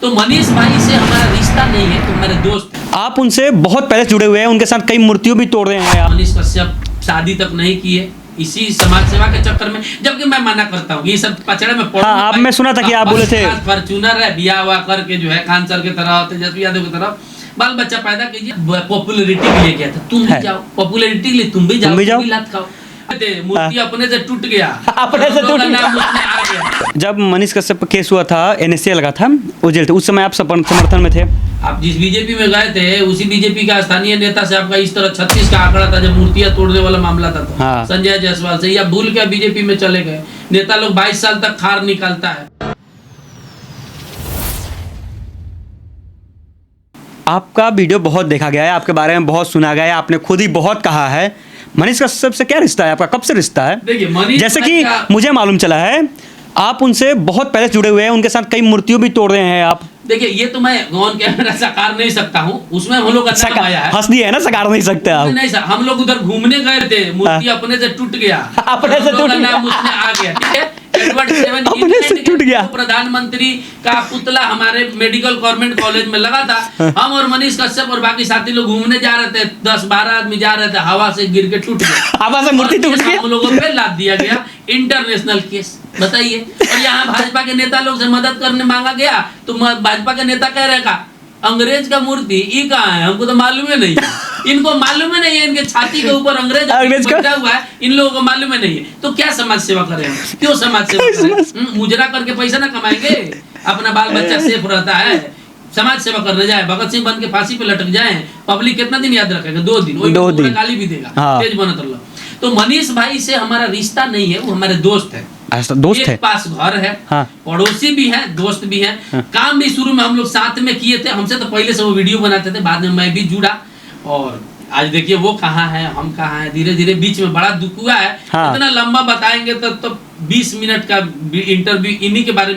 तो मनीष भाई से हमारा रिश्ता नहीं है, तो हमारे दोस्त हैं। आप उनसे बहुत पहले जुड़े हुए हैं, उनके साथ कई मूर्तियों भी तोड़ रहे हैं आप। मनीष कश्यप शादी तक नहीं किए इसी समाज सेवा के चक्कर में, जबकि मैं मना करता हूँ ये सब पचड़े में पड़। हाँ, आप मैं सुना था कि आप बोले थे फॉर्च्यूनर है, बिया हुआ करके जो है खान सर की तरह, तेजस्वी यादव की तरह बाल बच्चा पैदा कीजिए। पॉपुलैरिटी के लिए क्या था, तुम भी जाओ पॉपुलैरिटी के लिए, तुम भी जाओ लात खाओ। मूर्ति अपने से टूट गया, अपने से टूट गया। जब मनीष कश्यप केस हुआ था, एनएसए लगा था, वो जेल थे, उस समय आप समर्थन में थे। आप जिस बीजेपी में गए थे उसी बीजेपी का स्थानीय नेता से आपका इस तरह 36 का आंकड़ा था जब मूर्तियां तोड़ने वाला मामला था तो हाँ। संजय जायसवाल से, या भूल के बीजेपी में चले गए। नेता लोग 22 साल तक खार निकालता है। आपका वीडियो बहुत देखा गया है, आपके बारे में बहुत सुना गया है, आपने खुद ही बहुत कहा है। मनीष कश्यप से क्या रिश्ता है आपका, कब से रिश्ता है? देखिए मनीष, जैसे कि मुझे मालूम चला है आप उनसे बहुत पहले जुड़े हुए हैं, उनके साथ कई मूर्तियों भी तोड़ रहे हैं आप। देखिए ये तो मैं ऑन कैमरा साकार नहीं सकता हूँ, उसमें हम लोग का नाम आया है। हंस दिया है ना, साकार नहीं सकते आप। नहीं सर, हम लोग उधर घूमने गए थे, मूर्ति अपने से टूट गया, अपने से टूट गया, नाम उसमें आ गया, ठीक है। अपने से टूट गया। प्रधानमंत्री का पुतला हमारे मेडिकल गवर्नमेंट कॉलेज में लगा था। हम और मनीष कश्यप और बाकी साथी लोग घूमने जा रहे थे, 10-12 आदमी जा रहे थे, हवा से गिर के टूट गया, हवा से मूर्ति टूट गई, हम लोगों पे लाद दिया गया। इंटरनेशनल केस, बताइए। और यहाँ भाजपा के नेता लोग से मदद करने मांगा गया तो भाजपा के नेता कह रहे का अंग्रेज का मूर्ति ये कहाँ है, हमको तो मालूम ही नहीं है। इनको मालूम ही नहीं है, इनके छाती के ऊपर अंग्रेज बैठा हुआ है, इन लोगों को मालूम ही नहीं है। तो क्या समाज सेवा करें, क्यों समाज सेवा करें? मुजरा करके पैसा ना कमाएंगे, अपना बाल बच्चा सेफ रहता है। समाज सेवा करने जाए, भगत सिंह बन के फांसी पे लटक जाए, पब्लिक कितना दिन याद रखेगा? 2 दिन, वही गाली भी देगा, तेज बनत रहो। तो मनीष भाई से हमारा रिश्ता नहीं है, वो हमारे दोस्त है। दोस्त है, पास घर है, हाँ। पड़ोसी भी है, दोस्त भी है, हाँ। काम भी शुरू में हम लोग साथ में किए थे, हमसे तो पहले से वो वीडियो बनाते थे, बाद में मैं भी जुड़ा। और आज देखिए वो कहाँ है, हम कहाँ है, धीरे धीरे बीच में बड़ा दुख हुआ है। हाँ। इतना लंबा बताएंगे तो 20 मिनट का इंटरव्यू इन्हीं के बारे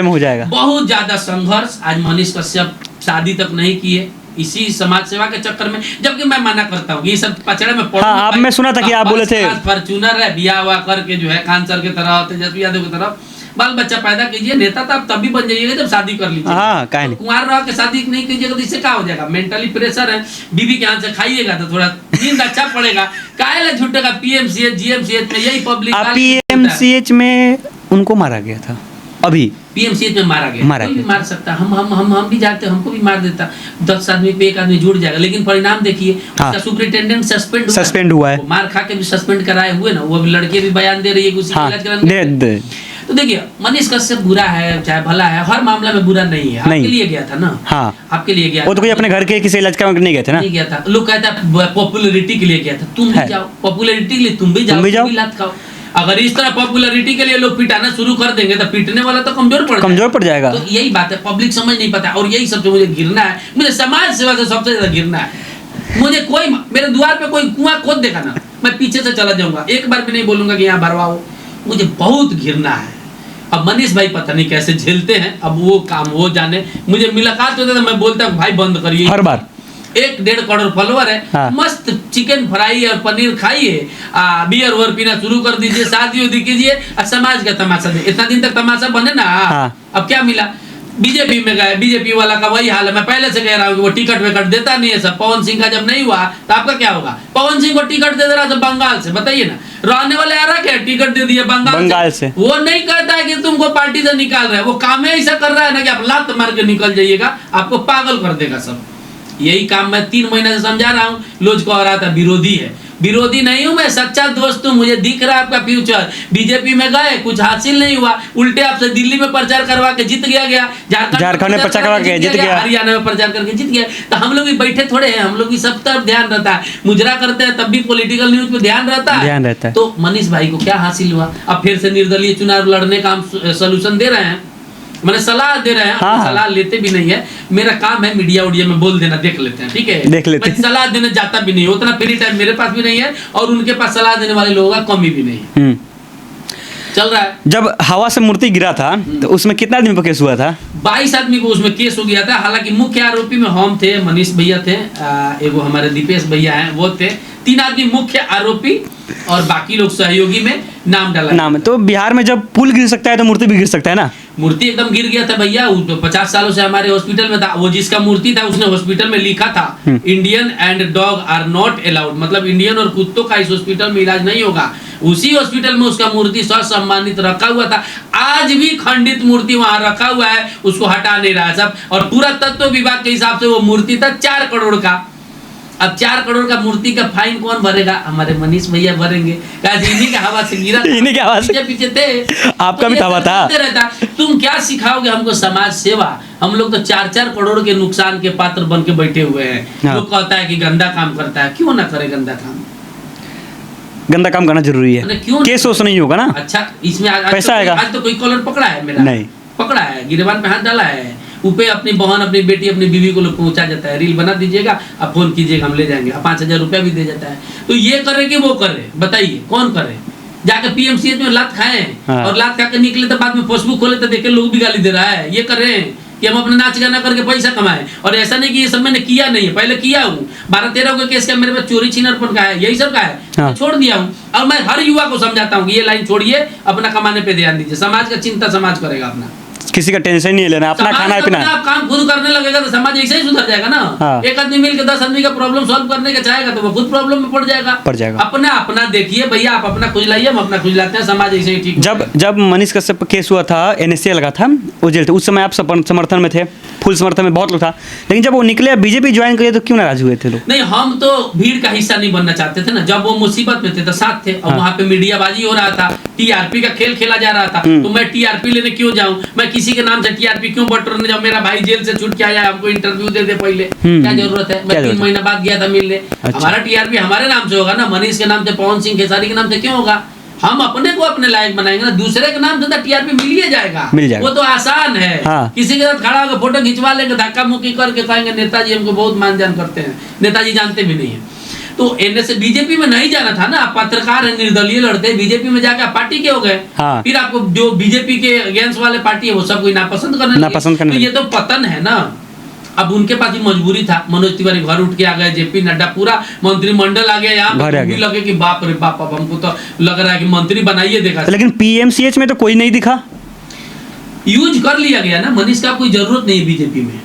में हो जाएगा। बहुत ज्यादा संघर्ष। आज मनीष कश्यप शादी तक नहीं किए इसी समाज सेवा के चक्कर में, जबकि मैं मना करता हूँ ये सब पचड़े में पड़। हाँ, आप मैं सुना था कि आप बोले थे फॉर्च्यूनर है, बिया हुआ करके जो है खान सर की तरह, तेजस्वी यादव की तरह बाल बच्चा पैदा कीजिए। नेता तो आप तभी बन जाइएगा जब शादी कर लीजिए। हाँ, तो कुंवार रह के शादी नहीं कीजिएगा तो इससे क्या हो जाएगा? मेंटली प्रेशर है, बीवी के हाथ से खाइएगा तो थोड़ा नींद अच्छा पड़ेगा। काहे ला झूठेगा पीएमसीएच जीएमसीएच में, यही पब्लिक। पीएमसीएच में उनको मारा गया था, अभी पीएमसीएच में मारा गया, कोई भी मार सकता। हम भी जाते, हमको भी मार देता। 10 आदमी पे 1 आदमी जुड़ जाएगा, लेकिन परिणाम देखिए उसका सुपरिटेंडेंट सस्पेंड हुआ है। मार खा के भी सस्पेंड कराए हुए ना, वो लड़के भी बयान दे रही है उसी इलाज कराने। तो देखिए मनीष कश्यप बुरा है चाहे भला है, हर मामला में बुरा नहीं है। आपके लिए गया था ना, हाँ, आपके लिए गया। वो तो कोई अपने घर के किसी इलाज कराने नहीं गए थे ना, नहीं गया था। लोग कहता है पॉपुलैरिटी के लिए गया था, तुम भी जाओ पॉपुलैरिटी के लिए, तुम भी जाओ लात खाओ। अगर इस तरह पॉपुलैरिटी के लिए लोग पिटाना शुरू कर देंगे तो पीटने वाला तो कमजोर पड़ जाएगा। तो यही बात है, पब्लिक समझ नहीं पाता। और यही सबसे मुझे घिरना है, मुझे समाज सेवा से सबसे ज्यादा घिरना है। मुझे कोई मेरे द्वार पे कोई कुआं खोद देगा ना, मैं पीछे से चला जाऊंगा, एक बार भी नहीं बोलूंगा कि यहाँ भरवाओ। मुझे बहुत घिरना है। अब मनीष भाई पता नहीं कैसे झेलते हैं, अब वो काम वो जाने। मुझे मुलाकात होता है तो मैं बोलता हूँ भाई बंद करिए, हर बार 1-1.5 करोड़ फॉलोअर है। हाँ। मस्त चिकन फ्राई और पनीर खाइए, बियर और पीना शुरू कर दीजिए, शादी उदी कीजिए, समाज का तमाशा दे। इतना दिन तक तमाशा बने ना। हाँ। अब क्या मिला? बीजेपी में गए, बीजेपी वाला का वही हाल है। मैं पहले से कह रहा हूँ कि वो टिकट विकट देता नहीं है सब। पवन सिंह का जब नहीं हुआ तो आपका क्या होगा? पवन सिंह को टिकट दे रहा था बंगाल से, बताइए ना। रहने वाले आ रहा क्या टिकट दे दिया बंगाल से। वो नहीं कहता है कि तुमको पार्टी से निकाल रहा है, वो काम ऐसा कर रहा है ना कि आप लात मार के निकल जाइएगा, आपको पागल कर देगा सब। यही काम मैं 3 महीने से समझा रहा हूँ। लोज को आ रहा था विरोधी है, विरोधी नहीं हूँ मैं, सच्चा दोस्त हूँ। मुझे दिख रहा है आपका फ्यूचर। बीजेपी में गए, कुछ हासिल नहीं हुआ, उल्टे आपसे दिल्ली में प्रचार करवा के जीत गया, झारखंड में प्रचार करवा के जीत गया, हरियाणा में प्रचार करके जीत गया। तो हम लोग भी बैठे थोड़े हैं, हम लोग भी सब तरफ ध्यान रहता है। मुजरा करते हैं तब भी पॉलिटिकल न्यूज पे ध्यान रहता है। तो मनीष भाई को क्या हासिल हुआ? अब फिर से निर्दलीय चुनाव लड़ने का हम सोल्यूशन दे रहे हैं, मैंने सलाह दे रहे हैं। हाँ। सलाह लेते भी नहीं है, मेरा काम है मीडिया उडिया में बोल देना, देख लेते हैं, ठीक है, देख लेते हैं। सलाह देने जाता भी नहीं, उतना फ्री टाइम मेरे पास भी नहीं है और उनके पास सलाह देने वाले लोगों का कमी भी नहीं है। चल रहा है। जब हवा से मूर्ति गिरा था तो उसमें कितना आदमी पर केस हुआ था? 22 आदमी को उसमें केस हो गया था। हालांकि मुख्य आरोपी में हम थे, मनीष भैया थे, एगो हमारे दीपेश भैया हैं वो थे, 3 आदमी मुख्य आरोपी और बाकी लोग सहयोगी में नाम डाला। नाम तो बिहार में जब पुल गिर सकता है तो मूर्ति भी गिर सकता है ना। मूर्ति एकदम गिर गया था भैया, 50 सालों से हमारे हॉस्पिटल में था। वो जिसका मूर्ति था उसने हॉस्पिटल में लिखा था Indian and dog are not allowed, मतलब इंडियन और कुत्तों का इस हॉस्पिटल में इलाज नहीं होगा। उसी हॉस्पिटल में उसका मूर्ति सम्मानित रखा हुआ था। आज भी खंडित मूर्ति वहां रखा हुआ है, उसको हटा नहीं रहा सब। और पूरा तत्व विभाग के हिसाब से वो मूर्ति था 4 करोड़ का। अब 4 करोड़ का मूर्ति का फाइन कौन भरेगा? हमारे मनीष भैया भरेंगे। इन्हीं का हवा से गिरा, इन्हीं के हवा से पीछे थे। आपका भी हवा था। तुम क्या सिखाओगे हमको समाज सेवा? हम लोग तो 4-4 करोड़ के नुकसान के पात्र बन के बैठे हुए हैं। लोग कहता है कि गंदा काम करता है, क्यों ना करे गंदा काम? गंदा काम करना जरूरी है, क्यों केस वोस नहीं होगा ना। अच्छा, इसमें पैसा आएगा। आज तो कोई कॉलर पकड़ा है मेरा? नहीं पकड़ा है, गिरबान पे हाथ डाला है। ऊपे अपनी बहन, अपनी बेटी, अपनी बीवी को लोग पहुंचा जाता है, रील बना दीजिएगा, आप फोन कीजिएगा, हम ले जाएंगे। 5000 रुपया भी दे जाता है। तो ये करे कि वो करे? बताइए कौन करे? जाके पीएमसीएच में लात खाए और लात खा के निकले तो बाद में फेसबुक खोले तो देखे लोग भी गाली दे रहा है। ये करें कि हम अपने नाच गाना करके पैसा कमाएं। और ऐसा नहीं कि ये सब मैंने किया नहीं है, पहले किया हूँ। 12-13 का केस का मेरे पास चोरी छीनरपन का है, यही सब का है। छोड़ दिया हूँ। और मैं हर युवा को समझाता हूँ कि ये लाइन छोड़िए, अपना कमाने पे ध्यान दीजिए। समाज का चिंता समाज करेगा अपना, किसी का टेंशन नहीं लेना, अपना खाना है पीना। आप काम खुद करने लगेगा तो समाज ऐसे ही सुधर जाएगा ना। एक आदमी मिलकर 10 आदमी का प्रॉब्लम सॉल्व करने का चाहेगा तो वो खुद प्रॉब्लम में पड़ जाएगा। अपना देखिए भैया, आप अपना खुजलाइए, हम अपना खुजलाते हैं, समाज ऐसे ही ठीक। जब मनीष कश्यप केस हुआ था, एनएसए लगा था, वो जेल थे, उस समय आप समर्थन में थे, फुल समर्थन में बहुत लोग था। लेकिन जब वो निकले बीजेपी ज्वाइन किए तो क्यों नाराज हुए थे लोग? नहीं, हम तो भीड़ का हिस्सा नहीं बनना चाहते थे ना। जब वो मुसीबत में थे तो साथ थे, और वहाँ पे मीडियाबाजी हो रहा था, टीआरपी का खेल खेला जा रहा था। तो मैं टीआरपी लेने क्यों जाऊं? मैं किसी के नाम से टीआरपी क्यों बटोरने जाऊं? मेरा भाई जेल से छूट के आया, हमको इंटरव्यू दे पहले, क्या जरूरत है? मैं 3 महीना बाद गया था मिलने। हमारा टीआरपी हमारे नाम से होगा ना, मनीष के नाम से, पवन सिंह खेसारी के नाम से क्यों होगा? हम अपने को अपने लायक बनाएंगे ना। दूसरे के नाम से तो टीआरपी मिल जाएगा, वो तो आसान है। किसी के साथ खड़ा होकर फोटो खिंचवा लेंगे, धक्का मुक्की करके कहेंगे नेताजी हमको बहुत मान जान करते हैं। नेताजी जानते भी नहीं है। तो एनएसए बीजेपी में नहीं जाना था ना। आप पत्रकार है, निर्दलीय लड़ते, बीजेपी में जाकर पार्टी के हो गए। फिर आपको जो बीजेपी के अगेंस्ट वाले पार्टी है वो सब कोई नापसंद करने लगे। ये तो पतन है ना। अब उनके पास भी मजबूरी था। मनोज तिवारी घर उठ के आ गए, जेपी नड्डा, पूरा मंत्रिमंडल आ गया यहाँ। लगे कि बाप रे बाप, अब हमको तो लग रहा है कि मंत्री बनाइए देखा। लेकिन पीएमसीएच में तो कोई नहीं दिखा। यूज कर लिया गया ना। मनीष का कोई जरूरत नहीं है बीजेपी में।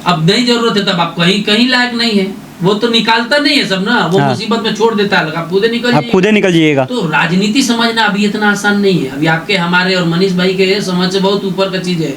अब नहीं जरूरत है तब आप कहीं लायक नहीं है। वो तो निकालता नहीं है सब ना, वो मुसीबत में छोड़ देता है। आप खुदे निकल जाइएगा। तो राजनीति समझना अभी इतना आसान नहीं है। अभी आपके, हमारे और मनीष भाई के समझ से बहुत ऊपर का चीज है।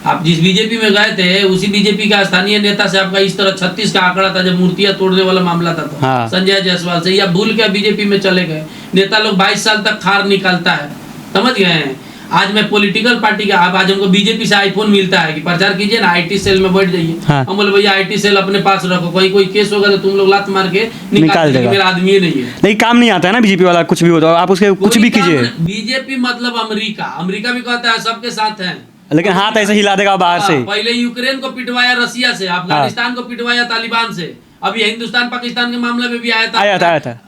आप जिस बीजेपी में गए थे उसी बीजेपी का स्थानीय नेता से आपका इस तरह 36 का आंकड़ा था जब मूर्तियां तोड़ने वाला मामला था तो संजय जायसवाल से, या भूल के बीजेपी में चले गए। नेता लोग 22 साल तक खार निकालता है, समझ गए हैं। आज मैं पॉलिटिकल पार्टी का, आज हमको बीजेपी से आईफोन मिलता है कि प्रचार कीजिए ना, आईटी सेल में बैठ जाइए। हम बोले भैया आईटी सेल अपने पास रखो, कोई केस होगा तो तुम लोग लात मार के निकाल देंगे, मेरा आदमी नहीं है। नहीं, काम नहीं आता है ना बीजेपी वाला, कुछ भी होता है आप उसके कुछ भी कीजिए। बीजेपी मतलब अमेरिका भी कहता है सबके साथ है, लेकिन हाथ ऐसे हिला देगा बाहर से। पहले यूक्रेन को पिटवाया रसिया से, अफगानिस्तान को पिटवाया तालिबान से, अभी हिंदुस्तान पाकिस्तान के मामले में भी आया था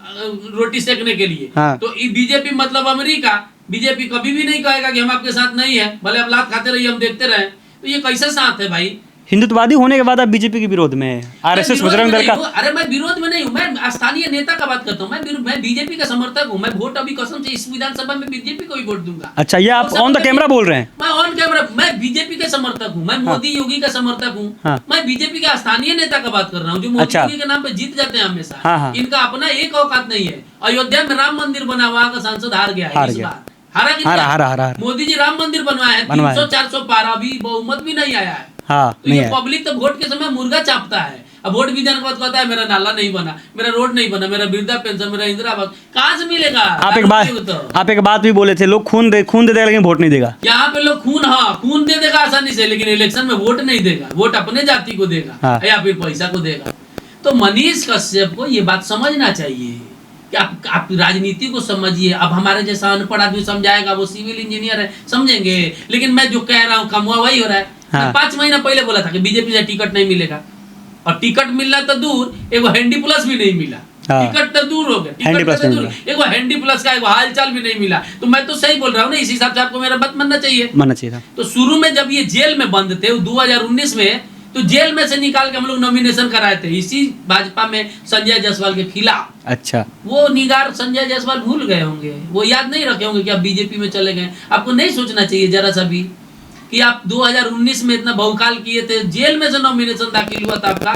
रोटी सेकने के लिए। तो बीजेपी मतलब अमेरिका। बीजेपी कभी भी नहीं कहेगा कि हम आपके साथ नहीं है, भले आप लात खाते रहिए हम देखते रहे। तो ये कैसा साथ है भाई? हिंदुत्ववादी होने के बाद आप बीजेपी के विरोध में, आरएसएस बजरंग दल का। अरे मैं विरोध में नहीं हूँ, मैं स्थानीय नेता का बात करता हूँ। मैं बीजेपी का समर्थक हूँ। मैं वोट अभी कसम से इस विधानसभा में बीजेपी को ही वोट दूंगा। अच्छा, ये आप ऑन द कैमरा बोल रहे हैं? मैं ऑन कैमरा, मैं बीजेपी का समर्थक हूँ। मैं मोदी योगी का समर्थक हूँ। मैं बीजेपी का स्थानीय नेता का बात कर रहा हूँ जो मोदी योगी के नाम पे जीत जाते हैं हमेशा। इनका अपना एक औकात नहीं है। अयोध्या में राम मंदिर बना, वहाँ का सांसद हार गया है इस बार। हारा। मोदी जी राम मंदिर बनवाए हैं, 300-400 पार, अभी बहुमत भी नहीं आया है। तो ये पब्लिक तो वोट के समय मुर्गा चापता है। अब वोट भी देने के बाद कहता है मेरा नाला नहीं बना, मेरा रोड नहीं बना, मेरा वृद्धा पेंशन, मेरा इंदिरा आवास कहाँ से मिलेगा? आप एक बात भी बोले थे, लोग खून दे देगा लेकिन वोट नहीं देगा। यहाँ पे लोग खून दे देगा आसानी से, लेकिन इलेक्शन में वोट नहीं देगा। वोट अपने जाति को देगा या फिर पैसा को देगा। तो मनीष कश्यप को ये बात समझना चाहिए कि आप राजनीति को समझिए। अब हमारे जैसा अनपढ़ आदमी समझाएगा, वो सिविल इंजीनियर है, समझेंगे। लेकिन मैं जो कह रहा हूँ कमुआ वही हो रहा है। मैं 5 महीना पहले बोला था कि बीजेपी से टिकट नहीं मिलेगा, और टिकट मिलना तो दूर, एगो हैंडी प्लस भी नहीं मिला। हाँ। टिकट तो दूर हो गया, हैंडी प्लस नहीं दूर, एक हैंडी प्लस का एक हालचाल भी नहीं मिला। तो मैं तो सही बोल रहा हूँ ना, इस हिसाब से आपको मेरा बात मानना चाहिए था। तो शुरू में जब ये जेल में बंद थे 2019 में, तो जेल में से निकाल के हम लोग नॉमिनेशन कराए थे इसी भाजपा में संजय जायसवाल के खिलाफ। अच्छा, वो निगार संजय जायसवाल भूल गए होंगे, वो याद नहीं रखे होंगे कि आप बीजेपी में चले गए। आपको नहीं सोचना चाहिए जरा सा भी कि आप 2019 में इतना बहुकाल किए थे, जेल में से नॉमिनेशन दाखिल हुआ था आपका,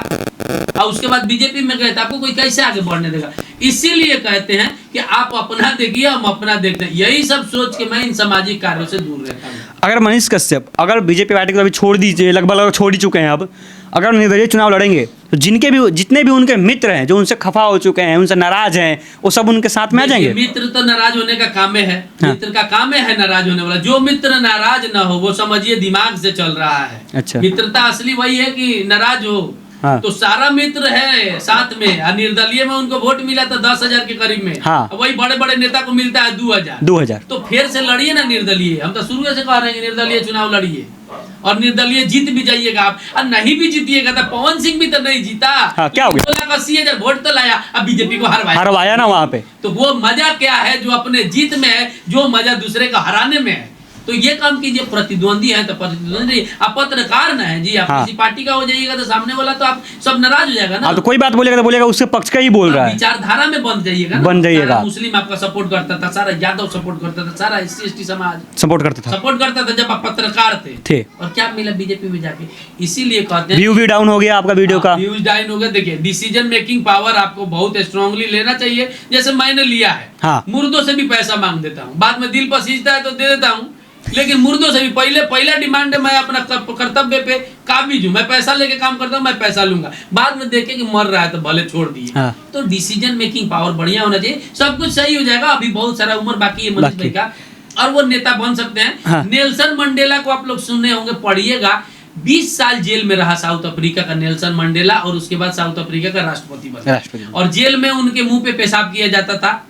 और उसके बाद बीजेपी में गए थे, आपको कोई कैसे आगे बढ़ने देगा। इसीलिए कहते हैं कि आप अपना देखिए, हम अपना देखते हैं। यही सब सोच के मैं इन सामाजिक कार्यों से दूर रहता हूँ। अगर मनीष कश्यप अगर बीजेपी पार्टी को अभी छोड़ दीजिए, लगभग छोड़ ही चुके हैं, अब अगर निर्दलीय चुनाव लड़ेंगे तो जितने भी उनके मित्र हैं जो उनसे खफा हो चुके हैं, उनसे नाराज हैं, वो सब उनके साथ में आ जाएंगे। मित्र तो नाराज होने का काम है, हाँ। मित्र का काम है नाराज होने वाला। जो मित्र नाराज ना हो वो समझिए दिमाग से चल रहा है। अच्छा। मित्रता असली वही है कि नाराज हो। हाँ। तो सारा मित्र है साथ में, और निर्दलीय में उनको वोट मिला था 10,000 के करीब में। हाँ। वही बड़े बड़े नेता को मिलता है 2,000। तो फिर से लड़िए ना निर्दलीय। हम तो शुरू से कह रहे हैं निर्दलीय चुनाव लड़िए, और निर्दलीय जीत भी जाइएगा आप। और नहीं भी जीतिएगा तो पवन सिंह भी तो नहीं जीता। हाँ, क्या हो गया? 2,80,000 वोट तो लाया, अब बीजेपी को हरवाया ना वहाँ पे। तो वो मजा क्या है जो अपने जीत में है, जो मजा दूसरे का हराने में है। तो ये काम कीजिए, प्रतिद्वंदी है तो प्रतिद्वंदी, आप पत्रकार ना है जी, आप हाँ। किसी पार्टी का हो जाइएगा तो सामने वाला तो आप सब नाराज हो जाएगा ना। तो कोई बात बोलेगा तो बोलेगा उसके पक्ष का ही बोल रहा है, विचारधारा में बन जाइएगा, बन जाइएगा। सारा मुस्लिम आपका सपोर्ट करता था, सारा यादव सपोर्ट करता था, सारा SC/ST समाज सपोर्ट करता था जब आप पत्रकार थे। और क्या मिला बीजेपी में जाके? इसीलिए कहते हैं व्यू भी डाउन हो गया आपका वीडियो का, व्यूज डाउन हो गया। देखिए, डिसीजन मेकिंग पावर आपको बहुत स्ट्रांगली लेना चाहिए, जैसे मैंने लिया है। हाँ। मुर्दों से भी पैसा मांग देता हूँ, बाद में दिल पर सींचता है तो दे देता हूँ, लेकिन मुर्दों से भी पहला डिमांड है मैं अपना कर्तव्य पे काबिज हूँ, मैं पैसा लेके काम करता हूँ, मैं पैसा लूंगा। बाद में देखे कि मर रहा है तो भले छोड़ दिए। हाँ। तो डिसीजन मेकिंग पावर बढ़िया होना चाहिए, सब कुछ सही हो जाएगा। अभी बहुत सारा उम्र बाकी है मनीष भाई का, और वो नेता बन सकते हैं। हाँ। नेल्सन मंडेला को आप लोग सुने होंगे, पढ़िएगा। 20 साल जेल में रहा साउथ अफ्रीका का नेल्सन मंडेला, और उसके बाद साउथ अफ्रीका का राष्ट्रपति बना। और जेल में उनके मुंह पे पेशाब किया जाता था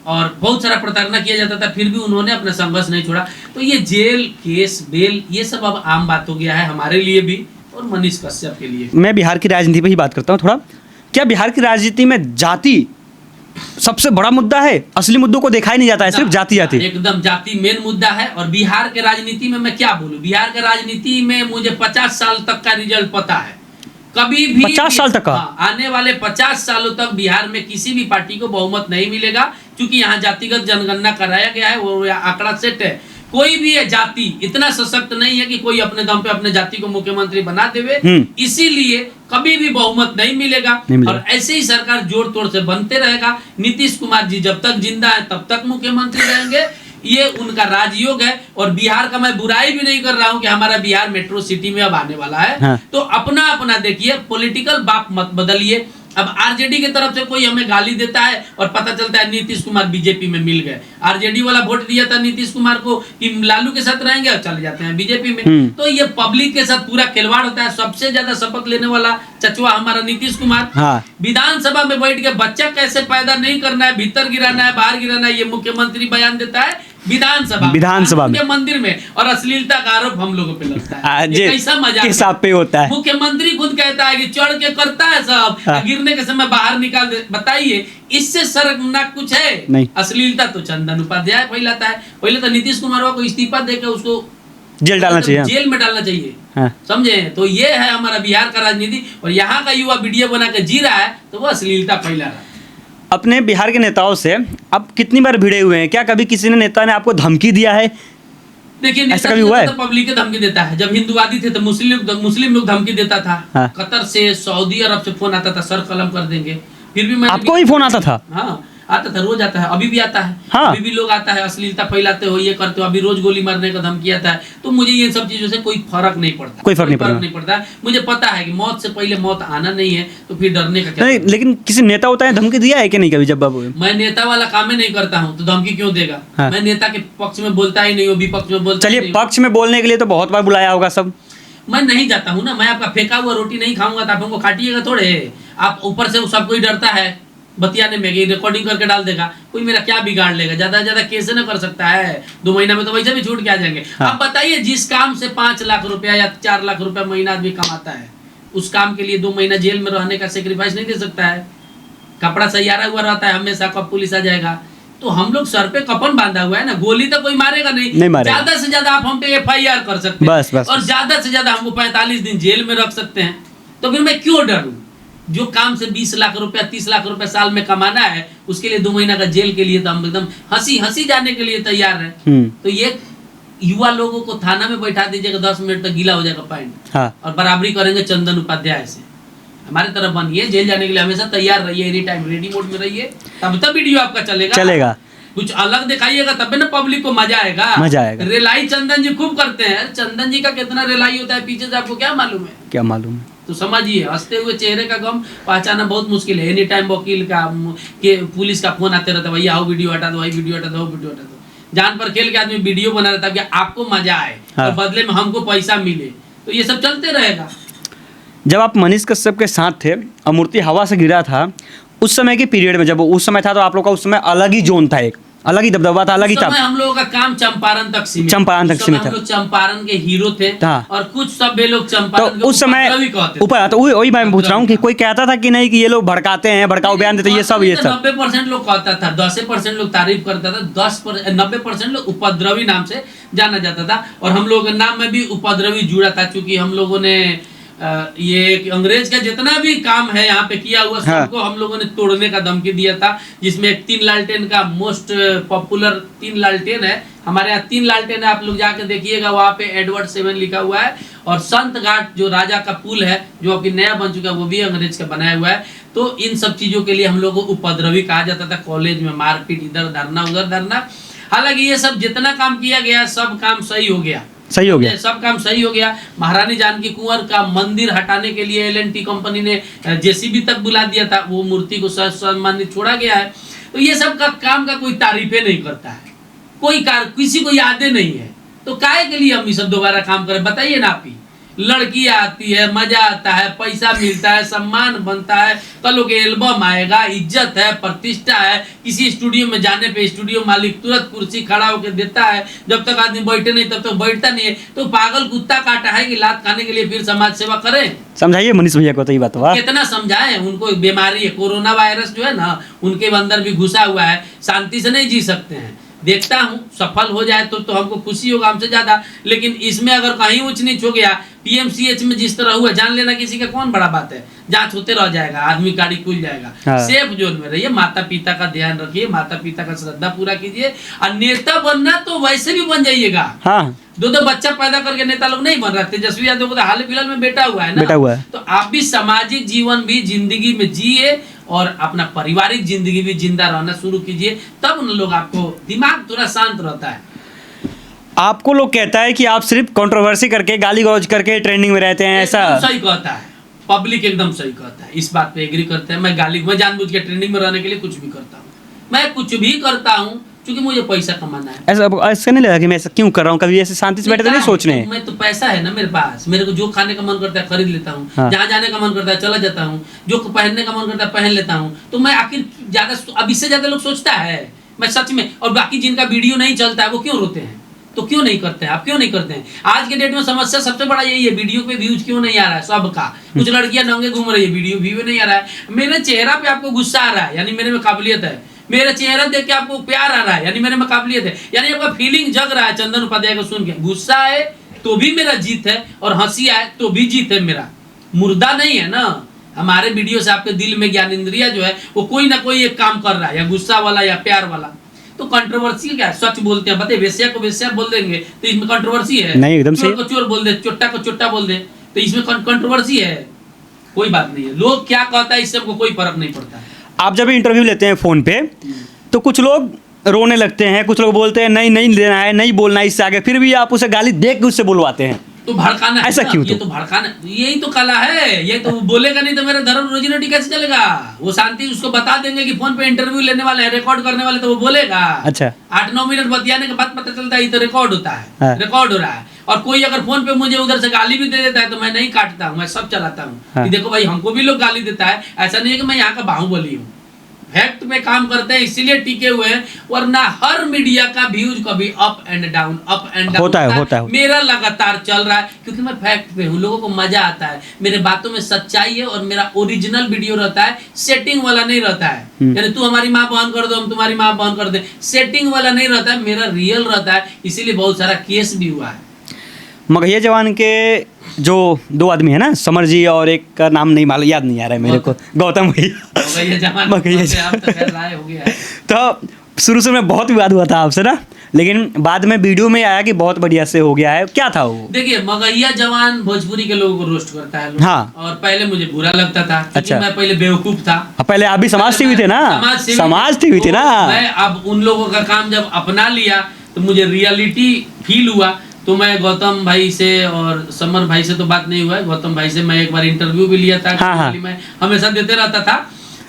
और बहुत सारा प्रताड़ना किया जाता था, फिर भी उन्होंने अपना संघर्ष नहीं छोड़ा। तो ये जेल, केस, बेल, ये सब अब आम बात हो गया है हमारे लिए भी और मनीष कश्यप के लिए। मैं बिहार की राजनीति पे ही बात करता हूँ थोड़ा। क्या बिहार की राजनीति में जाति सबसे बड़ा मुद्दा है? असली मुद्दों को देखा ही नहीं जाता है, सिर्फ जाति। एकदम जाति मेन मुद्दा है। और बिहार के राजनीति में मैं क्या बोलूं, बिहार के राजनीति में मुझे 50 साल तक का रिजल्ट पता है। कभी भी 50 साल तक का? आने वाले 50 सालों तक बिहार में किसी भी पार्टी को बहुमत नहीं मिलेगा, क्योंकि यहाँ जातिगत जनगणना कराया गया है, वो आंकड़ा सेट है। कोई भी जाति इतना सशक्त नहीं है कि कोई अपने दम पे अपने जाति को मुख्यमंत्री बना देवे, इसीलिए कभी भी बहुमत नहीं मिलेगा। और ऐसे ही सरकार जोड़ तोड़ से बनते रहेगा। नीतीश कुमार जी जब तक जिंदा है तब तक मुख्यमंत्री रहेंगे, ये उनका राजयोग है। और बिहार का मैं बुराई भी नहीं कर रहा हूं कि हमारा बिहार मेट्रो सिटी में अब आने वाला है। हाँ। तो अपना अपना देखिए, पॉलिटिकल बाप मत बदलिए। अब आरजेडी की तरफ से कोई हमें गाली देता है और पता चलता है नीतीश कुमार बीजेपी में मिल गए। आरजेडी वाला वोट दिया था नीतीश कुमार को कि लालू के साथ रहेंगे और चले जाते हैं बीजेपी में। तो ये पब्लिक के साथ पूरा खिलवाड़ होता है। सबसे ज्यादा शपथ लेने वाला चचवा हमारा नीतीश कुमार। हाँ। विधानसभा में बैठ के बच्चा कैसे पैदा नहीं करना है, भीतर गिराना है, बाहर गिराना है, ये मुख्यमंत्री बयान देता है विधानसभा में, मंदिर में। और अश्लीलता का आरोप हम लोगों पे लगता है। ये कैसा मजाक हिसाब पे होता है। मुख्यमंत्री खुद कहता है कि चढ़ के करता है सब, गिरने के समय बाहर निकाल दे। बताइए, इससे शर्मनाक कुछ है? नहीं। अश्लीलता तो चंदन उपाध्याय फैलाता है। पहले तो नीतीश कुमार को इस्तीफा देकर उसको जेल डालना चाहिए, जेल में डालना चाहिए। हाँ। समझे? तो ये है हमारा बिहार का राजनीति। और यहाँ का युवा वीडियो बना के जी रहा है तो वो अश्लीलता फैला रहा है। अपने बिहार के नेताओं से आप कितनी बार भिड़े हुए हैं? क्या कभी किसी ने नेता ने आपको धमकी दिया है? देखिए, ऐसा कभी हुआ है? तो पब्लिक धमकी देता है। जब हिंदुवादी थे तो मुस्लिम लोग धमकी देता था। हाँ। कतर से, सऊदी अरब से फोन आता था, सर कलम कर देंगे। फिर भी आपको ही फोन आता था? हाँ, आता था, रोज आता है, अभी भी आता है। हाँ। अभी भी लोग आता है, अश्लीलता फैलाते हो, ये करते हो, अभी रोज गोली मारने का धमकी आता है। तो मुझे ये सब चीजों से कोई फर्क नहीं पड़ता, कोई फर्क नहीं पड़ता। मुझे पता है कि मौत से पहले मौत आना नहीं है, तो फिर डरने का क्या? नहीं, लेकिन किसी नेता होता है धमकी दिया है कि नहीं कभी? जब बाबू मैं नेता वाला काम ही नहीं करता हूँ तो धमकी क्यों देगा? हाँ। मैं नेता के पक्ष में बोलता ही नहीं हूँ, विपक्ष में बोलता। चलिए, पक्ष में बोलने के लिए तो बहुत बार बुलाया होगा सब। मैं नहीं जाता हूँ ना। मैं आपका फेंका हुआ रोटी नहीं खाऊंगा तो आप हमको काटिएगा थोड़े। आप ऊपर से सब कोई डरता है बतियाने में, रिकॉर्डिंग करके डाल देगा, कोई मेरा क्या बिगाड़ लेगा? ज्यादा से ज्यादा केस न कर सकता है, 2 महीना में तो वैसे भी छूट के आ जाएंगे। हाँ। अब बताइए, जिस काम से 5 लाख रुपया या 4 लाख रुपया महीना आदमी कमाता है, उस काम के लिए 2 महीना जेल में रहने का सेक्रीफाइस नहीं दे सकता है? कपड़ा सैयारा हुआ रहता है हमेशा, कब पुलिस आ जाएगा। तो हम लोग सर पे कफन बांधा हुआ है ना, गोली तो कोई मारेगा नहीं मारेगा। ज्यादा से ज्यादा आप हम पे FIR कर सकते हैं बस। और ज्यादा से ज्यादा हमको 45 दिन जेल में रख सकते हैं। तो फिर मैं क्यों डरूं? जो काम से 20 लाख रुपया 30 लाख रुपया साल में कमाना है, उसके लिए 2 महीना का जेल के लिए तो हम एकदम हंसी जाने के लिए तैयार है। तो ये युवा लोगों को थाना में बैठा दीजिएगा, 10 मिनट तक गीला हो जाएगा पैंट। और बराबरी करेंगे चंदन उपाध्याय से। हमारे तरफ बनिए, जेल जाने के लिए हमेशा तैयार रहिए, एनी टाइम रेडी मोड में रहिए, तब वीडियो आपका चलेगा। कुछ अलग दिखाइएगा तब ना पब्लिक को मजा आएगा। रेलाई चंदन जी खूब करते हैं, चंदन जी का कितना रेलाई होता है पीछे से आपको क्या मालूम है? तो समझिए, हंसते हुए चेहरे का गम पहचाना बहुत मुश्किल है। एनी टाइम वकील का के पुलिस का फोन आते रहता है, भैया आओ वीडियो हटा दो, भाई वीडियो हटा दो, वीडियो हटा दो। जान पर खेल के आदमी वीडियो बना रहता है कि आपको मजा आए और बदले में हमको पैसा मिले। तो ये सब चलते रहेगा। जब आप मनीष कश्यप के साथ थे और मूर्ति हवा से गिरा था, उस समय के पीरियड में, जब उस समय था तो आप लोग का उस समय अलग ही जोन था, एक अलग ही दबदबा था, अलग ही था। हम लोगों का काम चंपारण तक सीमित था। हम लोग चंपारण के हीरो थे और कुछ सभ्य लोग चंपारण तो उस समय ऊपर तो वही मैं पूछ रहा हूँ कि कोई कहता था कि नहीं कि ये लोग भड़काते हैं, भड़काऊ बयान देते, ये सब 90% लोग कहता था, 10% लोग तारीफ करता था, 90% लोग उपद्रवी नाम से जाना जाता था। और हम लोगों के नाम में भी उपद्रवी जुड़ा था, क्योंकि हम लोगों ने ये अंग्रेज का जितना भी काम है यहाँ पे किया हुआ सबको हम लोगों ने तोड़ने का धमकी दिया था। जिसमें एक 3 लालटेन का मोस्ट पॉपुलर 3 लालटेन है हमारे यहाँ, 3 लालटेन है, आप लोग जाके देखिएगा, वहाँ पे एडवर्ड 7 लिखा हुआ है। और संत घाट जो राजा का पुल है जो अभी नया बन चुका है, वो भी अंग्रेज का बनाया हुआ है। तो इन सब चीजों के लिए हम लोग को उपद्रवी कहा जाता था। कॉलेज में मारपीट, इधर धरना उधर धरना। हालांकि ये सब जितना काम किया गया सब काम सही हो गया, सब काम सही हो गया। महारानी जानकी कुंवर का मंदिर हटाने के लिए LNT कंपनी ने JCB तक बुला दिया था, वो मूर्ति को सम्मानित छोड़ा गया है। तो ये सब का काम का कोई तारीफे नहीं करता है, कोई किसी को यादें नहीं है। तो काहे के लिए हम ये सब दोबारा काम करें? बताइए ना आप ही। लड़की आती है, मजा आता है, पैसा मिलता है, सम्मान बनता है, कल के एल्बम आएगा, इज्जत है, प्रतिष्ठा है। किसी स्टूडियो में जाने पे स्टूडियो मालिक तुरंत कुर्सी खड़ा होकर देता है, जब तक आदमी बैठे नहीं तब तक बैठता नहीं है। तो पागल कुत्ता काटा है कि लात खाने के लिए फिर समाज सेवा करें? समझाइए मनीष भैया को तो ये बात। कितना समझाएं उनको? बीमारी है, कोरोना वायरस जो है ना उनके अंदर भी घुसा हुआ है, शांति से नहीं जी सकते हैं। देखता हूँ सफल हो जाए तो हमको खुशी होगा हमसे ज्यादा। लेकिन इसमें अगर कहीं ऊंच नीच हो गया, PMCH में जिस तरह हुआ, जान लेना किसी का कौन बड़ा बात है, जांच होते रह जाएगा, आदमी गाड़ी खुल जाएगा। सेफ जोन में रहिए, माता पिता का ध्यान रखिए, माता पिता का श्रद्धा पूरा कीजिए। और नेता बनना तो वैसे भी बन जाइएगा। 2 बच्चा पैदा करके नेता लोग नहीं बन रहे। तेजस्वी यादव को तो हाल फिलहाल में बेटा हुआ है ना, तो आप भी सामाजिक जीवन भी जिंदगी में जिए और अपना पारिवारिक जिंदगी भी जिंदा रहना शुरू कीजिए, तब उन लोग आपको दिमाग थोड़ा शांत रहता है। आपको लोग कहता है कि आप सिर्फ कंट्रोवर्सी करके, गाली गलौज करके ट्रेंडिंग में रहते हैं, ऐसा सही कहता है, पब्लिक एकदम सही कहता है, इस बात पे एग्री करते हैं। मैं जानबूझ के ट्रेंडिंग में रहने के लिए कुछ भी करता हूँ, मैं कुछ भी करता हूँ क्योंकि मुझे पैसा कमाना है। ऐसा नहीं लगा कि मैं ऐसा क्यों कर रहा हूँ? कभी ऐसे शांति से बैठे तो नहीं सोच रहे हैं? मैं तो पैसा है ना मेरे पास, मेरे को जो खाने का मन करता है खरीद लेता हूँ, जहाँ जाने का मन करता है चला जाता हूँ, जो पहनने का मन करता है पहन लेता हूँ। तो मैं आखिर ज्यादा, अब इससे ज्यादा लोग सोचता है मैं सच में। और बाकी जिनका वीडियो नहीं चलता है वो क्यों रोते हैं? तो क्यों नहीं करते हैं? आप क्यों नहीं करते हैं? आज के डेट में समस्या सबसे बड़ा यही है, वीडियो पे व्यूज क्यों नहीं आ रहा है सबका। कुछ लड़कियां नंगे घूम रही है, वीडियो व्यू नहीं आ रहा है। मेरे चेहरा पे आपको गुस्सा आ रहा है, यानी मेरे में काबिलियत है। मेरा चेहरा देख के आपको प्यार आ रहा है, यानी मेरे में काबिलियत है, यानी आपका फीलिंग जग रहा है चंदन उपाध्याय को सुन के। गुस्सा है तो भी मेरा जीत है, और हंसी आए तो भी जीत है मेरा। मुर्दा नहीं है ना। हमारे वीडियो से आपके दिल में ज्ञान इंद्रिया जो है वो कोई ना कोई एक काम कर रहा है, या गुस्सा वाला या प्यार वाला। तो कंट्रोवर्सी क्या है? सच बोलते हैं, बताइए, वेश्या को वेश्या बोल देंगे तो इसमें कंट्रोवर्सी है? नहीं, एकदम सही। चोर को चोर बोल दे, चोट्टा को चोट्टा बोल दे तो इसमें कंट्रोवर्सी है? कोई बात नहीं है। लोग क्या कहता है इससे हमको कोई फर्क नहीं पड़ता। आप जब इंटरव्यू लेते हैं फोन पे तो कुछ लोग रोने लगते हैं, कुछ लोग बोलते हैं नहीं लेना है, नहीं बोलना है इससे आगे, फिर भी आप उसे गाली देख के उससे बुलवाते हैं। तो भड़काना ऐसा क्यों? ये तो भड़काना, यही तो कला है। ये तो बोलेगा नहीं तो मेरा धर्म रोजी रोटी कैसे चलेगा? वो शांति उसको बता देंगे कि फोन पे इंटरव्यू लेने वाले हैं, रिकॉर्ड करने वाले, तो वो बोलेगा। अच्छा, 8-9 मिनट बतियाने के बाद पता चलता है ये तो रिकॉर्ड होता है, रिकॉर्ड हो रहा है। और कोई अगर फोन पे मुझे उधर से गाली भी दे देता है तो मैं नहीं काटता हूँ, मैं सब चलाता हूँ। देखो भाई, हमको भी लोग गाली देता है, ऐसा नहीं है कि मैं यहाँ का बाहुबली हूँ। फैक्ट पे काम करते हैं इसीलिए टिके हुए हैं, वरना हर मीडिया का व्यूज कभी अप एंड डाउन होता है। मेरा लगातार चल रहा है क्योंकि मैं फैक्ट पे हूँ, लोगों को मजा आता है, मेरे बातों में सच्चाई है और मेरा ओरिजिनल वीडियो रहता है, सेटिंग वाला नहीं रहता है। यानी तू हमारी माँ बहन कर दो, हम तुम्हारी माँ बहन कर दे, सेटिंग वाला नहीं रहता है, मेरा रियल रहता है, इसीलिए बहुत सारा केस भी हुआ है। मगहिया जवान के जो 2 आदमी है ना, समर जी और एक का नाम नहीं मालूम, याद नहीं आ रहा है मेरे को, गौतम भैया। मगहिया जवान तो शुरू में बहुत विवाद हुआ था आपसे ना, लेकिन बाद में वीडियो में आया कि बहुत बढ़िया से हो गया है। क्या था वो? देखिए, मगहिया जवान भोजपुरी के लोगों को रोस्ट करता है लोग। हाँ। और पहले मुझे बुरा लगता था। अच्छा। मैं पहले बेवकूफ था। पहले आप भी समाज सेवी थे ना? समाज सेवी थे ना। मैं अब उन लोगों का काम जब अपना लिया तो मुझे रियलिटी फील हुआ। तो मैं गौतम भाई से और समर भाई से तो बात नहीं हुआ है, गौतम भाई से मैं एक बार इंटरव्यू भी लिया था। हाँ। मैं हमेशा देते रहता था,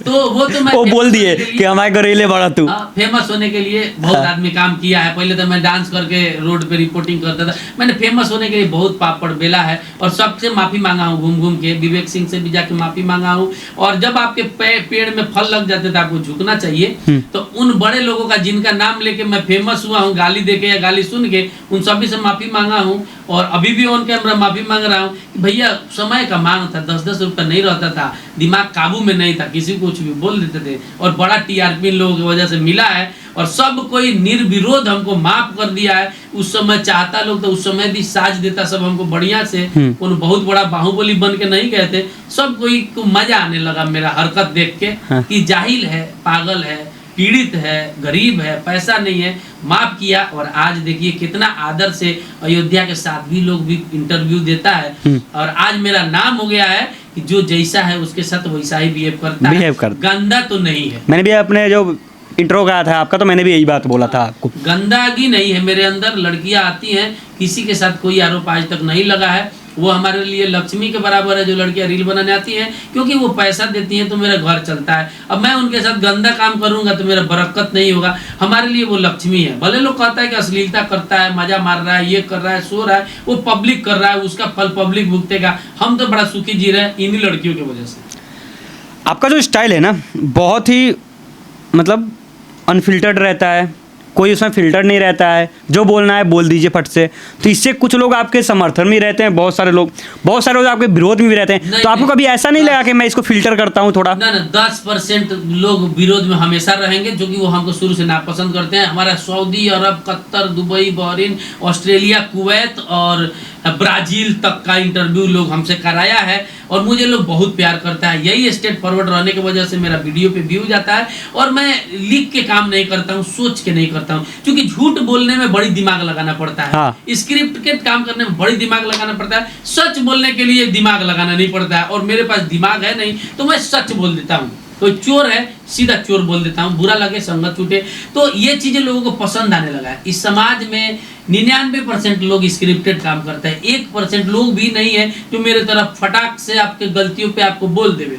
तो वो तो मैं वो बोल दिए कि हमारे घरेले बड़ा तू। फेमस होने के लिए बहुत आदमी काम किया है। पहले तो मैं डांस करके रोड पे रिपोर्टिंग करता था। मैंने फेमस होने के लिए बहुत पापड़ बेला है और सबसे माफी मांगा हूँ घूम घूम के। विवेक सिंह से भी जाके माफी मांगा हूँ। और जब आपके पेड़ में फल लग जाते थे आपको झुकना चाहिए। तो उन बड़े लोगों का जिनका नाम लेके मैं फेमस हुआ हूँ, गाली देके या गाली सुन के, उन सभी से माफी मांगा हूँ। और अभी भी ऑन कैमरा माफी मांग रहा हूँ कि भैया समय का मांग था, 10-10 रुपये नहीं रहता था, दिमाग काबू में नहीं था, किसी को कुछ भी बोल देते थे। और बड़ा टीआरपी लोगों की वजह से मिला है और सब कोई निर्विरोध हमको माफ कर दिया है। उस समय चाहता लोग तो उस समय भी साज देता सब हमको बढ़िया से। उन बहुत बड़ा बाहुबली बन के नहीं गए थे। सब कोई को मजा आने लगा मेरा हरकत देख के कि जाहिल है, पागल है, पीड़ित है, गरीब है, पैसा नहीं है, माफ किया। और आज देखिए कितना आदर से अयोध्या के साथ भी लोग भी इंटरव्यू देता है। और आज मेरा नाम हो गया है कि जो जैसा है उसके साथ वैसा ही बिहेव करता है, गंदा तो नहीं है। मैंने भी अपने जो इंट्रो कहा था आपका, तो मैंने भी यही बात बोला था आपको, गंदगी नहीं है मेरे अंदर। लड़कियां आती हैं, किसी के साथ कोई आरोप आज तक नहीं लगा है। वो हमारे लिए लक्ष्मी के बराबर है जो लड़कियां रील बनाने आती हैं, क्योंकि वो पैसा देती हैं तो मेरा घर चलता है। अब मैं उनके साथ गंदा काम करूंगा तो मेरा बरकत नहीं होगा। हमारे लिए वो लक्ष्मी है। भले लोग कहता है कि अश्लीलता करता है, मजा मार रहा है, ये कर रहा है, सो रहा है, वो पब्लिक कर रहा है, उसका फल पब्लिक भुगतेगा। हम तो बड़ा सुखी जी रहे हैं इन्हीं लड़कियों की वजह से। आपका जो स्टाइल है ना, बहुत ही मतलब अनफिल्टर्ड रहता है, कोई उसमें फिल्टर नहीं रहता है, जो बोलना है बोल दीजिए फट से। तो इससे कुछ लोग आपके समर्थन में रहते हैं, बहुत सारे लोग आपके विरोध में भी रहते हैं। तो आपको कभी ऐसा नहीं लगा कि मैं इसको फिल्टर करता हूँ थोड़ा? ना 10% लोग विरोध में हमेशा रहेंगे, जो कि वो हमको शुरू से नापसंद करते हैं। हमारा Saudi Arab, Qatar, Dubai, Bahrain, Australia, Kuwait और ब्राजील तक का इंटरव्यू लोग हमसे कराया है और मुझे लोग बहुत प्यार करता है। यही स्टेट फॉरवर्ड रहने की वजह से मेरा वीडियो पे व्यू जाता है। और मैं लिख के काम नहीं करता हूँ, सोच के नहीं करता हूँ, क्योंकि झूठ बोलने में बड़ी दिमाग लगाना पड़ता है। हाँ। स्क्रिप्ट के काम करने में बड़ी दिमाग लगाना पड़ता है, सच बोलने के लिए दिमाग लगाना नहीं पड़ता है। और मेरे पास दिमाग है नहीं तो मैं सच बोल देता हूँ। कोई चोर है सीधा चोर बोल देता हूँ, बुरा लगे संगत छूटे। तो ये चीजें लोगों को पसंद आने लगा है। इस समाज में 99% लोग स्क्रिप्टेड काम करते हैं, 1% लोग भी नहीं है जो मेरे तरफ फटाक से आपके गलतियों पे आपको बोल देवे।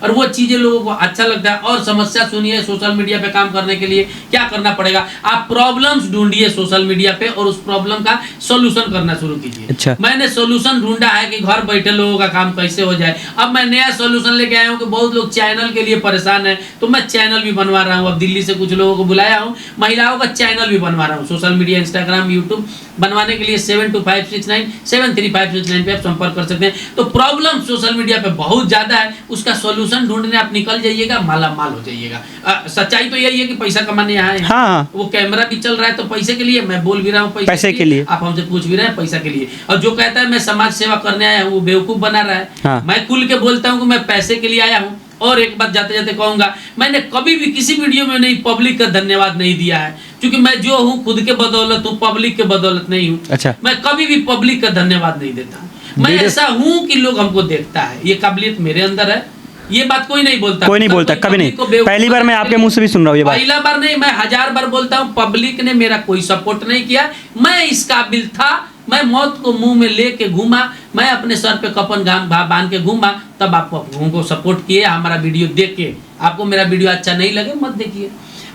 और वो चीजें लोगों को अच्छा लगता है। और समस्या सुनिए, सोशल मीडिया पे काम करने के लिए क्या करना पड़ेगा, आप प्रॉब्लम्स ढूंढिए सोशल मीडिया पे और उस प्रॉब्लम का सॉल्यूशन करना शुरू कीजिए। अच्छा। मैंने सॉल्यूशन ढूंढा है कि घर बैठे लोगों का काम कैसे हो जाए। अब मैं नया सॉल्यूशन लेके आया हूँ कि बहुत लोग चैनल के लिए परेशान है, तो मैं चैनल भी बनवा रहा हूँ। अब दिल्ली से कुछ लोगों को बुलाया हूँ, महिलाओं का चैनल भी बनवा रहा हूँ सोशल मीडिया, इंस्टाग्राम, यूट्यूब बनवाने के लिए 7256973569 पे आप संपर्क कर सकते हैं। तो प्रॉब्लम सोशल मीडिया पे बहुत ज्यादा है, उसका सॉल्यूशन ढूंढने आप निकल जाइएगा, माला माल हो जाइएगा। सच्चाई तो यही है कि पैसा कमाने यहाँ है। हाँ। वो कैमरा भी चल रहा है तो पैसे के लिए, मैं बोल भी रहा हूँ पैसे के लिए, आप हमसे पूछ भी रहे हैं पैसा के लिए। और जो कहता है मैं समाज सेवा करने आया हूँ वो बेवकूफ बना रहा है। हाँ। मैं खुल के बोलता हूँ कि मैं पैसे के लिए आया हूँ। और एक बात जाते जाते कहूंगा, मैंने कभी भी किसी वीडियो में नहीं पब्लिक का धन्यवाद नहीं दिया है, क्योंकि मैं जो हूँ खुद के बदौलत हूँ, पब्लिक के बदौलत नहीं हूँ। अच्छा। मैं कभी भी पब्लिक का धन्यवाद नहीं देता। मैं ऐसा हूँ कि लोग हमको देखता है, ये काबिलियत मेरे अंदर है। ये बात कोई नहीं बोलता, कोई नहीं बोलता, कभी नहीं। पहली बार मैं आपके मुंह से भी सुन रहा हूँ ये बात। पहला बार नहीं, मैं 1000 बार बोलता हूँ, पब्लिक ने मेरा कोई सपोर्ट नहीं किया। मैं इस काबिल था, मैं मौत को मुंह में लेके घूमा, मैं अपने सर पे कफन बांध के घूमा, तब आप हमको सपोर्ट किए। हमारा वीडियो देख के आपको मेरा वीडियो अच्छा नहीं लगे मत देखिए।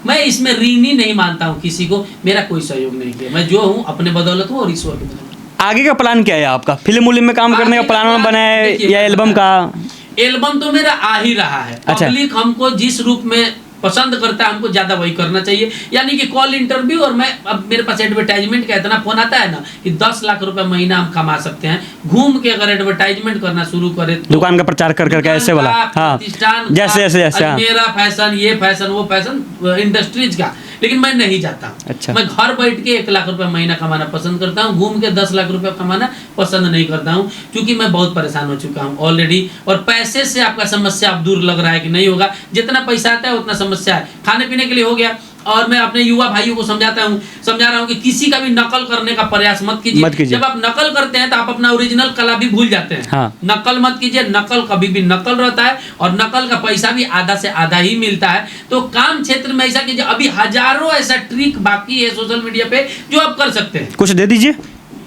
मैं इसमें ऋणी नहीं मानता हूँ किसी को, मेरा कोई सहयोग नहीं किया। मैं जो हूँ अपने बदौलत हूँ और ईश्वर की बदौलत। आगे का प्लान क्या है आपका? फिल्म में काम करने का प्लान बना है या एल्बम का? एल्बम तो मेरा आ ही रहा है। अच्छा। पब्लिक हमको जिस रूप में पसंद करता है हमको ज़्यादा वही करना चाहिए। यानी कि कॉल इंटरव्यू, और मैं अब मेरे पास एडवर्टाइजमेंट का इतना फोन आता है ना कि 10 लाख रुपए महीना हम कमा सकते हैं घूम के, अगर एडवर्टाइजमेंट करना शुरू करे तो। दुकान का प्रचार कर करके ऐसे वाला, हाँ, जैसे मेरा फैशन, ये फैशन, वो फैशन, इंडस्ट्रीज का। लेकिन मैं नहीं चाहता। अच्छा। मैं घर बैठ के 1 लाख रुपए महीना कमाना पसंद करता हूँ, घूम के 10 लाख रुपए कमाना पसंद नहीं करता हूँ, क्योंकि मैं बहुत परेशान हो चुका हूँ ऑलरेडी। और पैसे से आपका समस्या अब दूर लग रहा है कि नहीं होगा, जितना पैसा आता है उतना समस्या है। खाने पीने के लिए हो गया। और मैं अपने युवा भाइयों को समझा रहा हूँ कि किसी का भी नकल करने का प्रयास मत कीजिए। जब आप नकल करते हैं तो आप अपना ओरिजिनल कला भी भूल जाते हैं। हाँ। नकल मत कीजिए, नकल कभी भी नकल रहता है, और नकल का पैसा भी आधा से आधा ही मिलता है। तो काम क्षेत्र में ऐसा कीजिए। अभी हजारों ऐसा ट्रिक बाकी है सोशल मीडिया पे जो आप कर सकते हैं। कुछ दे दीजिए।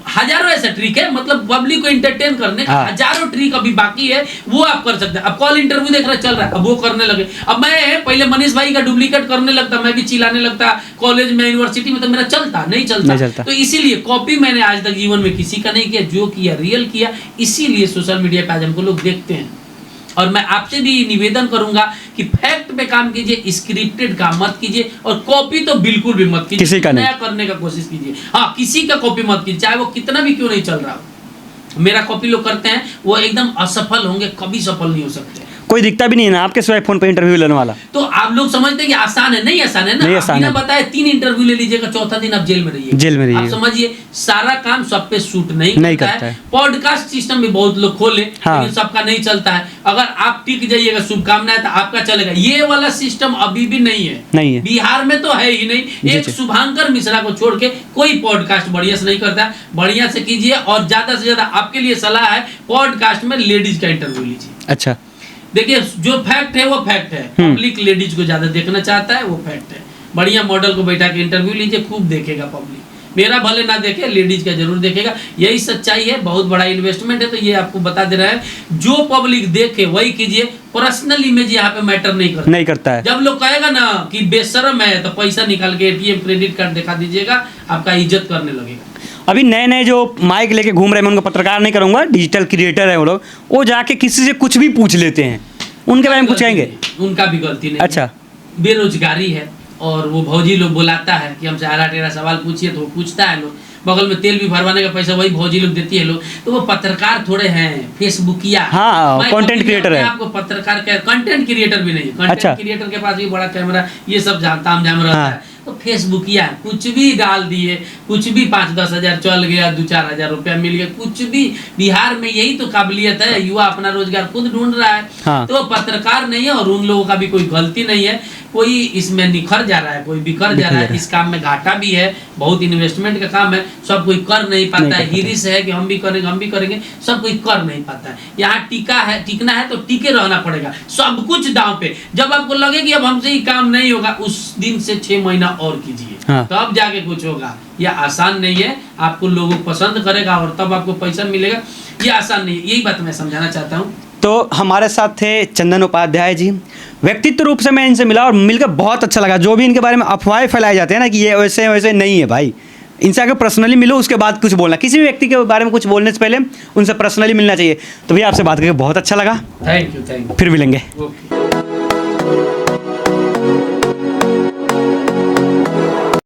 हजारों ऐसा ट्रिक है, मतलब पब्लिक को एंटरटेन करने का हजारों ट्रिक अभी बाकी है, वो आप कर सकते हैं। अब कॉल इंटरव्यू देख रहे चल रहा है, अब वो करने लगे। अब मैं पहले मनीष भाई का डुप्लीकेट करने लगता, मैं भी चिल्लाने लगता कॉलेज में, यूनिवर्सिटी में, तो मेरा नहीं चलता। तो इसीलिए कॉपी मैंने आज तक जीवन में किसी का नहीं किया, जो किया रियल किया। इसीलिए सोशल मीडिया पे आज हमको लोग देखते हैं। और मैं आपसे भी निवेदन करूंगा कि फैक्ट पे काम कीजिए, स्क्रिप्टेड काम मत कीजिए, और कॉपी तो बिल्कुल भी मत कीजिए। किसी का नया करने का कोशिश कीजिए। हाँ, किसी का कॉपी मत कीजिए, चाहे वो कितना भी क्यों नहीं चल रहा हो। मेरा कॉपी लोग करते हैं, वो एकदम असफल होंगे, कभी सफल नहीं हो सकते। कोई दिखता भी नहीं है ना आपके सिवाय फोन पे इंटरव्यू लेने वाला। तो आप लोग समझते हैं कि आसान है, नहीं आसान है ना। बिना बताए 3 इंटरव्यू ले लीजिएगा, चौथा दिन आप जेल में रहिए। आप समझिए, सारा काम सब पे सूट नहीं करता है। पॉडकास्ट सिस्टम भी बहुत लोग खोले, लेकिन सबका नहीं चलता है। अगर आप टिक जाइएगा, शुभकामनाएं, तो आपका चलेगा। ये वाला सिस्टम अभी भी नहीं है। बिहार में तो है ही नहीं। एक शुभांकर मिश्रा को छोड़ के कोई पॉडकास्ट बढ़िया से नहीं करता। बढ़िया से कीजिए, और ज्यादा से ज्यादा आपके लिए सलाह है, पॉडकास्ट में लेडीज का इंटरव्यू लीजिए। अच्छा, देखिए, जो फैक्ट है वो फैक्ट है। पब्लिक लेडीज को ज्यादा देखना चाहता है, वो फैक्ट है। बढ़िया मॉडल को बैठा के इंटरव्यू लीजिए, खूब देखेगा पब्लिक। मेरा भले ना देखे, लेडीज का जरूर देखेगा। यही सच्चाई है। बहुत बड़ा इन्वेस्टमेंट है, तो ये आपको बता दे रहा है। जो पब्लिक देखे वही कीजिए। पर्सनल इमेज यहाँ पे मैटर नहीं करता है। जब लोग कहेगा ना कि बेशरम है, तो पैसा निकाल के ATM क्रेडिट कार्ड दिखा दीजिएगा, आपका इज्जत करने लगेगा। अभी नए जो माइक लेके घूम रहे हैं, मैं उनको पत्रकार नहीं करूंगा, डिजिटल क्रिएटर है वो लोग, वो जाके किसी से कुछ भी पूछ लेते हैं। उनके बारे में कुछ कहेंगे? उनका भी गलती नहीं। अच्छा, बेरोजगारी है, और वो भौजी लोग बुलाता है कि हमसे आरा टेरा सवाल पूछिए, तो वो पूछता है। लोग बगल में तेल भी भरवाने का पैसा वही भौजी लोग देती है लोग। तो वो पत्रकार थोड़े हैं, फेसबुकिया। हाँ, कंटेंट क्रिएटर है। आपको पत्रकार का कंटेंट क्रिएटर भी नहीं है। कंटेंट क्रिएटर के पास भी बड़ा कैमरा, ये सब ताम झाम रहता है। तो फेसबुकिया कुछ भी डाल दिए, कुछ भी 5-10 हजार चल गया, 2-4 हजार रुपया मिल गया, कुछ भी। बिहार में यही तो काबिलियत है, युवा अपना रोजगार खुद ढूंढ रहा है। हाँ। तो पत्रकार नहीं है, और उन लोगों का भी कोई गलती नहीं है। कोई इसमें निखर जा रहा है, कोई बिखर जा रहा है। इस काम में घाटा भी है, बहुत इन्वेस्टमेंट का काम है, सब कोई कर नहीं पाता है। हिरिस है कि हम भी करेंगे, सब कोई कर नहीं पाता है। यहाँ टिकना है तो टिके रहना पड़ेगा, सब कुछ दांव पे। जब आपको लगे कि अब हमसे ही काम नहीं होगा, उस दिन से 6 महीना और कीजिए। हाँ। तब जाके कुछ होगा। यह आसान नहीं है। आपको लोगों पसंद करेगा और तब आपको पैसा मिलेगा, ये आसान नहीं है। यही बात मैं समझाना चाहता हूँ। तो हमारे साथ थे चंदन उपाध्याय जी। व्यक्तित्व रूप से मैं इनसे मिला और मिलकर बहुत अच्छा लगा। जो भी इनके बारे में अफवाहें फैलाए जाते हैं ना कि ये वैसे नहीं है भाई, इनसे आगे पर्सनली मिलो, उसके बाद कुछ बोलना। किसी भी व्यक्ति के बारे में कुछ बोलने से पहले उनसे पर्सनली मिलना चाहिए। तो भैया आपसे बात करके बहुत अच्छा लगा। Thank you. फिर मिलेंगे।